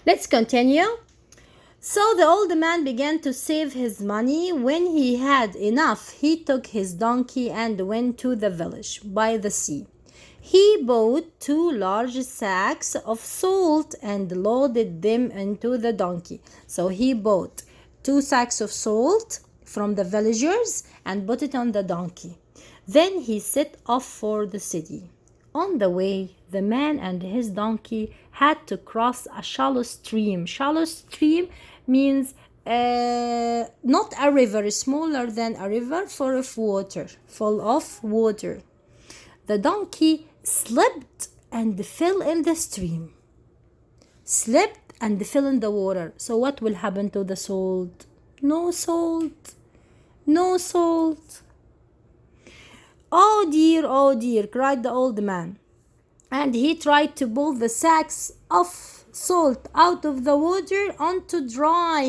Let's continue. So the old man began to save his money. When he had enough, he took his donkey and went to the village by the sea. He bought 2 large sacks of salt and loaded them into the donkey. So he bought 2 sacks of salt from the villagers and put it on the donkey. Then he set off for the city. On the way, the man and his donkey had to cross a shallow stream. Shallow stream means not a river, smaller than a river, full of water. The donkey slipped and fell in the stream. Slipped and fell in the water. So what will happen to the salt? No salt. No salt. Oh dear, cried the old man. And he tried to pull the sacks of salt out of the water onto dry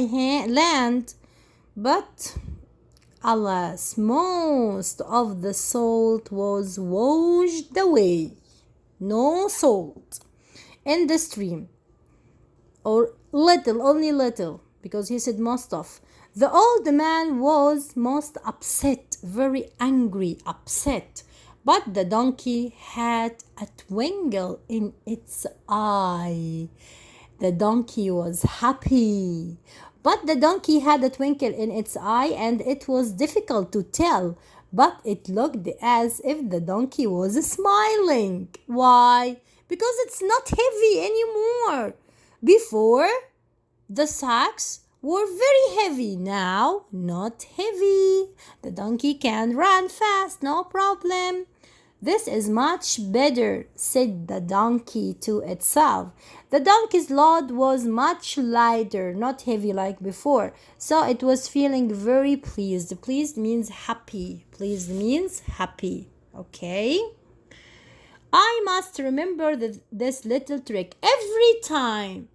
land. But alas, most of the salt was washed away. No salt in the stream. Or little, only little, because he said most of. The old man was most upset, very angry, upset. But the donkey had a twinkle in its eye. The donkey was happy. But the donkey had a twinkle in its eye, and it was difficult to tell. But it looked as if the donkey was smiling. Why? Because it's not heavy anymore. Before, the sacks were very heavy. Now, not heavy. The donkey can run fast, no problem. This is much better, said the donkey to itself. The donkey's load was much lighter, not heavy like before, so it was feeling very pleased. Pleased means happy. Pleased means happy. Okay? I must remember this little trick. Every time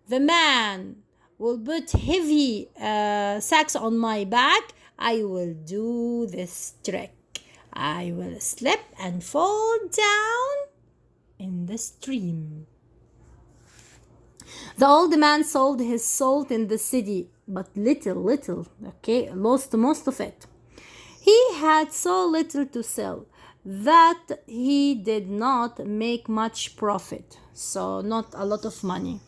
the man will put heavy sacks on my back, I will do this trick. I will slip and fall down in the stream. The old man sold his salt in the city, but little, okay, lost most of it. He had so little to sell that he did not make much profit, so not a lot of money.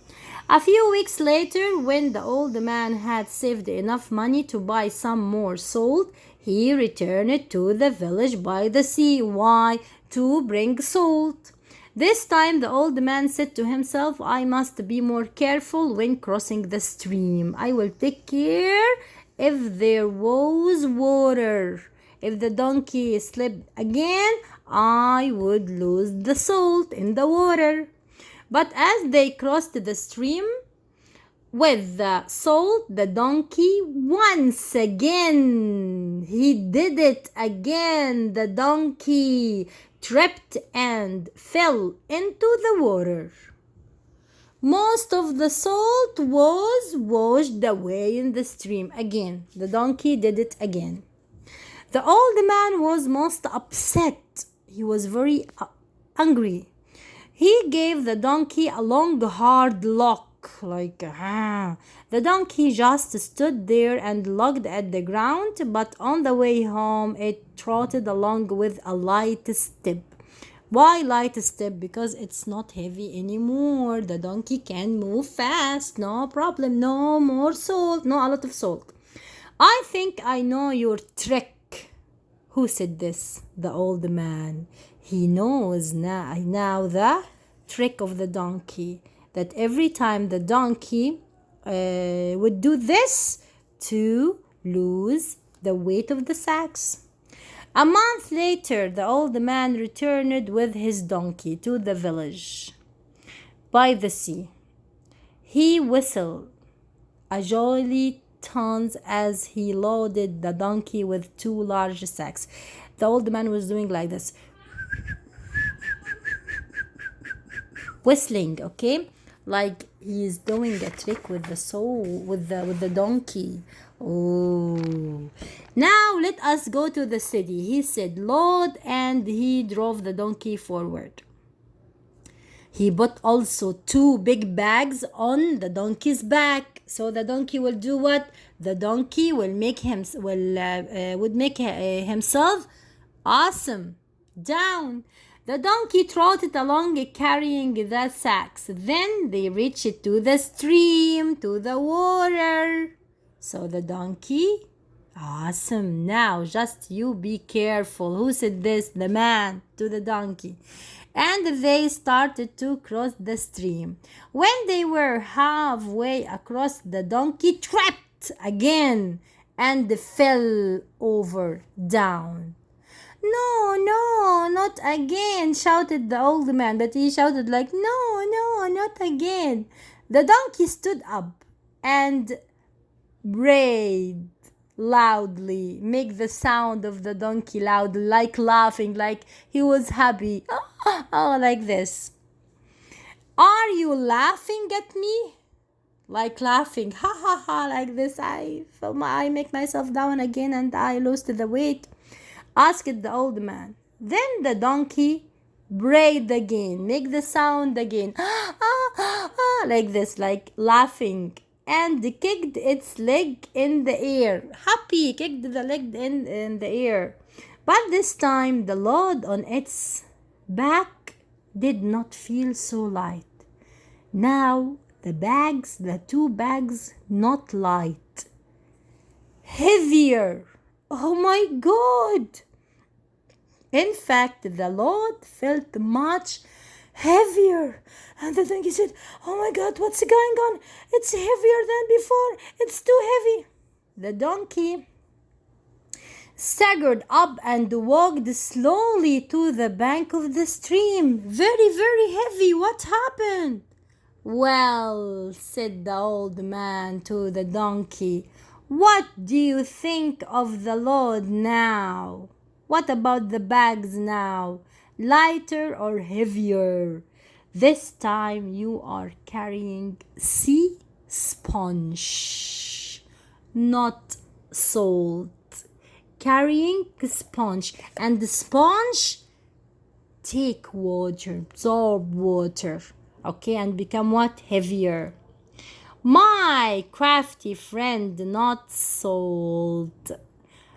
A few weeks later, when the old man had saved enough money to buy some more salt, he returned to the village by the sea. Why? To bring salt. This time the old man said to himself, I must be more careful when crossing the stream. I will take care if there was water. If the donkey slipped again, I would lose the salt in the water. But as they crossed the stream with the salt, the donkey once again, he did it again. The donkey tripped and fell into the water. Most of the salt was washed away in the stream. Again, the donkey did it again. The old man was most upset. He was very angry. He gave the donkey a long, hard lock, The donkey just stood there and looked at the ground, but on the way home, it trotted along with a light step. Why light step? Because it's not heavy anymore. The donkey can move fast, no problem, no more salt, no a lot of salt. I think I know your trick. Who said this? The old man. He knows now the trick of the donkey, that every time the donkey would do this to lose the weight of the sacks. A month later, the old man returned with his donkey to the village by the sea. He whistled a jolly tune as he loaded the donkey with 2 large sacks. The old man was doing like this, whistling, okay, like he's doing a trick with the donkey. Oh, now let us go to the city, he said. Load, and he drove the donkey forward. He put also 2 big bags on the donkey's back. So the donkey will do what? The donkey will make himself awesome down. The donkey trotted along carrying the sacks. Then they reached to the stream, to the water. So the donkey, awesome. Now just you be careful. Who said this? The man to the donkey. And they started to cross the stream. When they were halfway across, the donkey tripped again and fell over down. No, no, not again, shouted the old man. But he shouted like, no, no, not again. The donkey stood up and brayed loudly. Make the sound of the donkey loud, like laughing, like he was happy. Oh, like this. Are you laughing at me? Like laughing, ha ha ha, like this. I make myself down again and I lost the weight, asked the old man. Then the donkey brayed again, make the sound again, like this, like laughing, and kicked its leg in the air. Happy, kicked the leg in the air. But this time the load on its back did not feel so light. Now the 2 bags, not light, heavier. Oh my God! In fact, the load felt much heavier. And the donkey said, oh my God, what's going on? It's heavier than before. It's too heavy. The donkey staggered up and walked slowly to the bank of the stream. Very, very heavy. What happened? Well, said the old man to the donkey, what do you think of the load now? What about the bags now? Lighter or heavier? This time you are carrying sea sponge, not salt. Carrying sponge, and the sponge take water, absorb water, okay, and become what? Heavier. My crafty friend, not salt.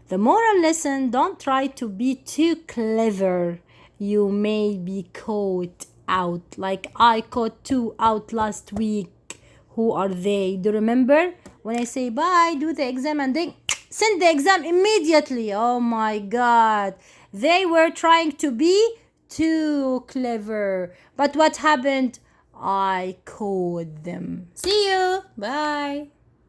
The moral lesson, don't try to be too clever. You may be caught out, like I caught 2 out last week. Who are they? Do you remember? When I say bye, do the exam and then send the exam immediately. Oh my God. They were trying to be too clever. But what happened? I caught them. See you. Bye.